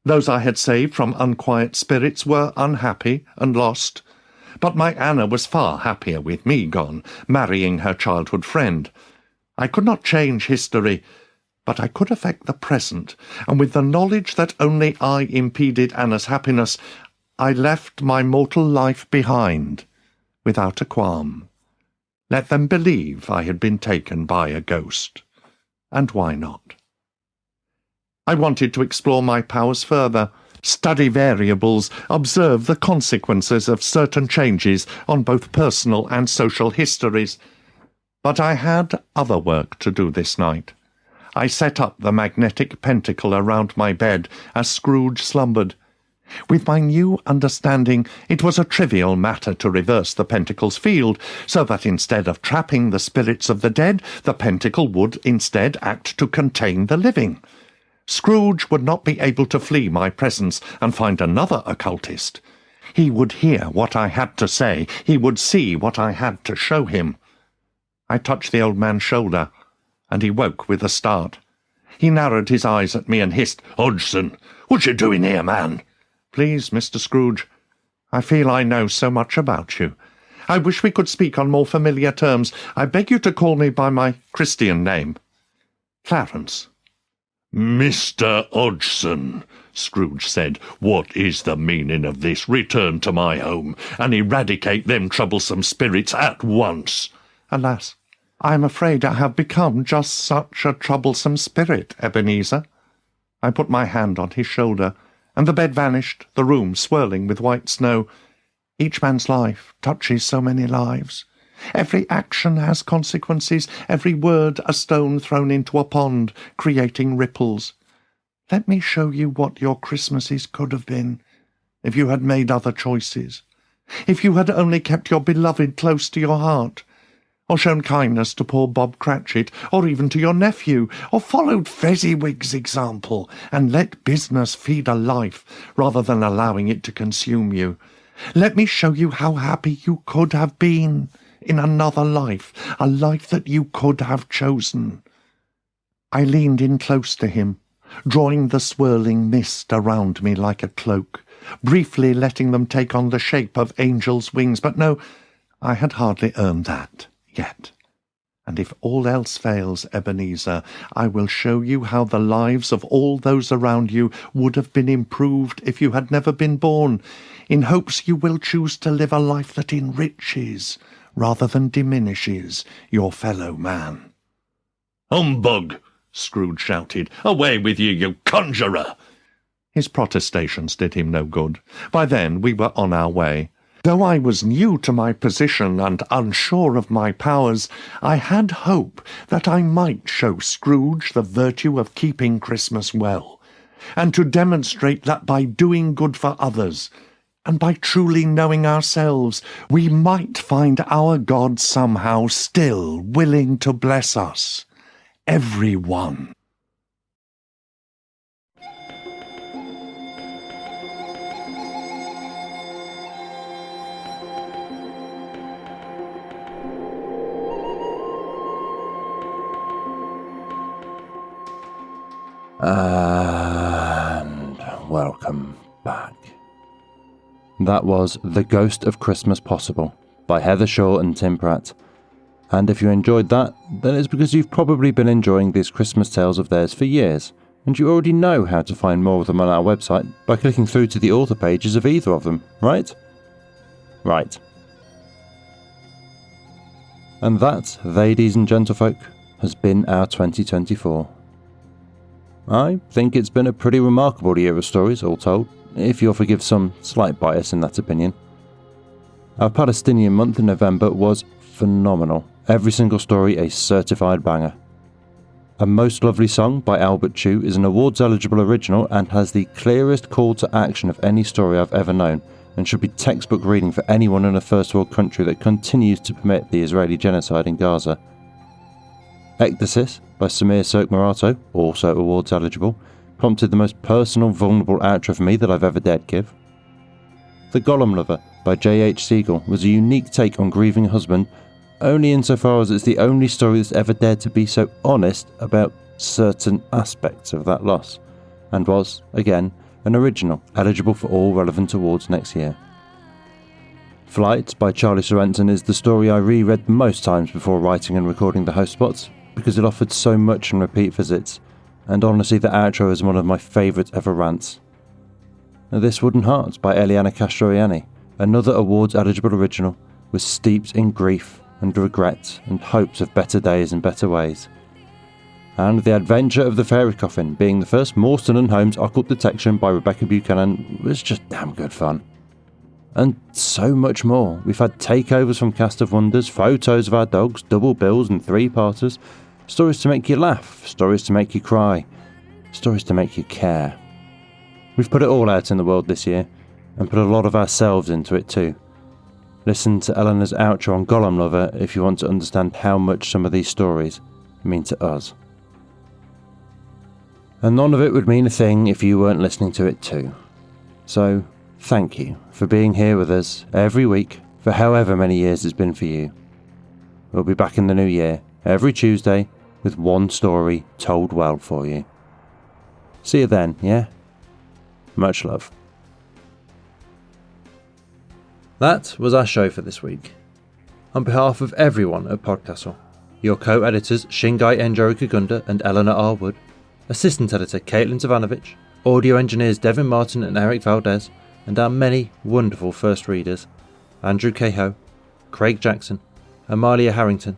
Those I had saved from unquiet spirits were unhappy and lost, but my Anna was far happier with me gone, marrying her childhood friend. I could not change history, but I could affect the present, and with the knowledge that only I impeded Anna's happiness, I left my mortal life behind, without a qualm. Let them believe I had been taken by a ghost. And why not? I wanted to explore my powers further, study variables, observe the consequences of certain changes on both personal and social histories. But I had other work to do this night. I set up the magnetic pentacle around my bed as Scrooge slumbered. With my new understanding, it was a trivial matter to reverse the pentacle's field, so that instead of trapping the spirits of the dead, the pentacle would instead act to contain the living. Scrooge would not be able to flee my presence and find another occultist. He would hear what I had to say. He would see what I had to show him. I touched the old man's shoulder, and he woke with a start. He narrowed his eyes at me and hissed, "Hodgson, what you doing here, man?" "Please, Mr. Scrooge, I feel I know so much about you. I wish we could speak on more familiar terms. I beg you to call me by my Christian name. Clarence." "Mr. Hodgson," Scrooge said, "what is the meaning of this? Return to my home, and eradicate them troublesome spirits at once." "Alas, I am afraid I have become just such a troublesome spirit, Ebenezer." I put my hand on his shoulder, and the bed vanished, the room swirling with white snow. Each man's life touches so many lives. Every action has consequences, every word a stone thrown into a pond, creating ripples. Let me show you what your Christmases could have been, if you had made other choices, if you had only kept your beloved close to your heart, or shown kindness to poor Bob Cratchit, or even to your nephew, or followed Fezziwig's example, and let business feed a life, rather than allowing it to consume you. Let me show you how happy you could have been in another life, a life that you could have chosen. I leaned in close to him, drawing the swirling mist around me like a cloak, briefly letting them take on the shape of angels' wings. But no, I had hardly earned that yet. And if all else fails, Ebenezer, I will show you how the lives of all those around you would have been improved if you had never been born, in hopes you will choose to live a life that enriches rather than diminishes your fellow man. "Humbug!" Scrooge shouted. "Away with you, you conjurer!" His protestations did him no good. By then we were on our way. Though I was new to my position and unsure of my powers, I had hope that I might show Scrooge the virtue of keeping Christmas well, and to demonstrate that by doing good for others, and by truly knowing ourselves, we might find our God somehow still willing to bless us, everyone. And welcome back. That was The Ghost of Christmas Possible by Heather Shaw and Tim Pratt. And if you enjoyed that, then it's because you've probably been enjoying these Christmas tales of theirs for years, and you already know how to find more of them on our website by clicking through to the author pages of either of them, right? Right. And that, ladies and gentlefolk, has been our 2024. I think it's been a pretty remarkable year of stories, all told, if you'll forgive some slight bias in that opinion. Our Palestinian month in November was phenomenal. Every single story a certified banger. A Most Lovely Song by Albert Chu is an awards-eligible original and has the clearest call to action of any story I've ever known, and should be textbook reading for anyone in a first world country that continues to permit the Israeli genocide in Gaza. Ectasis by Samir Serk-Marato, also awards-eligible, prompted the most personal, vulnerable outro for me that I've ever dared give. The Gollum Lover by J.H. Siegel was a unique take on grieving a husband, only insofar as it's the only story that's ever dared to be so honest about certain aspects of that loss, and was, again, an original, eligible for all relevant awards next year. Flight by Charlie Sorensen is the story I reread most times before writing and recording the host spots, because it offered so much in repeat visits, and honestly the outro is one of my favourite ever rants. This Wooden Heart by Eliana Castroianni, another awards-eligible original, was steeped in grief and regret and hopes of better days and better ways. And The Adventure of the Fairy Coffin, being the first Morstan and Holmes occult detection by Rebecca Buchanan, was just damn good fun. And so much more. We've had takeovers from Cast of Wonders, photos of our dogs, double bills and three-parters, stories to make you laugh, stories to make you cry, stories to make you care. We've put it all out in the world this year, and put a lot of ourselves into it too. Listen to Eleanor's outro on Gollum Lover if you want to understand how much some of these stories mean to us. And none of it would mean a thing if you weren't listening to it too. So, thank you for being here with us every week for however many years it's been for you. We'll be back in the new year, every Tuesday, with one story told well for you. See you then, yeah? Much love. That was our show for this week. On behalf of everyone at PodCastle, your co-editors Shingai Enjori Kagunda and Eleanor R. Wood, assistant editor Caitlin Zavanovich, audio engineers Devin Martin and Eric Valdez, and our many wonderful first readers, Andrew Cahoe, Craig Jackson, Amalia Harrington,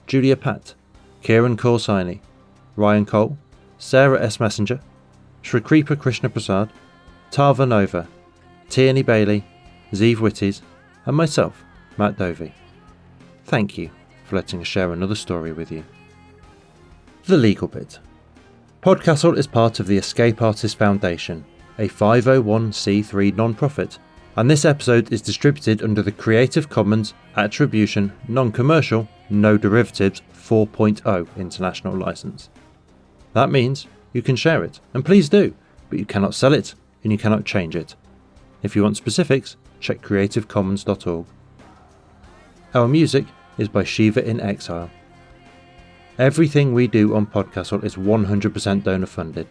Julia Patt, Kieran Corsaini, Ryan Cole, Sarah S. Messenger, Shrikripa Krishna Prasad, Tava Nova, Tierney Bailey, Zeev Witties, and myself, Matt Dovey. Thank you for letting us share another story with you. The legal bit. PodCastle is part of the Escape Artist Foundation, a 501c3 non-profit, and this episode is distributed under the Creative Commons Attribution Non-Commercial No Derivatives 4.0 international license. That means you can share it, and please do, but you cannot sell it and you cannot change it. If you want specifics, check creativecommons.org. Our music is by Shiva in Exile. Everything we do on PodCastle is 100% donor funded,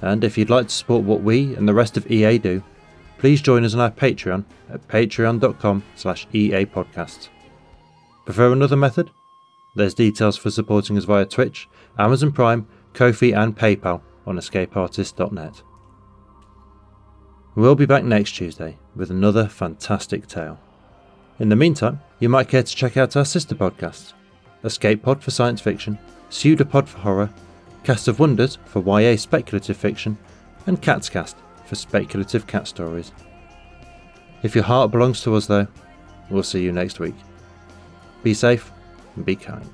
and if you'd like to support what we and the rest of EA do, please join us on our Patreon at patreon.com/EApodcasts. Prefer another method? There's details for supporting us via Twitch, Amazon Prime, Ko-fi and PayPal on escapeartist.net. We'll be back next Tuesday with another fantastic tale. In the meantime, you might care to check out our sister podcasts, Escape Pod for science fiction, Pseudopod for horror, Cast of Wonders for YA speculative fiction, and Catscast for speculative cat stories. If your heart belongs to us though, we'll see you next week. Be safe and be kind.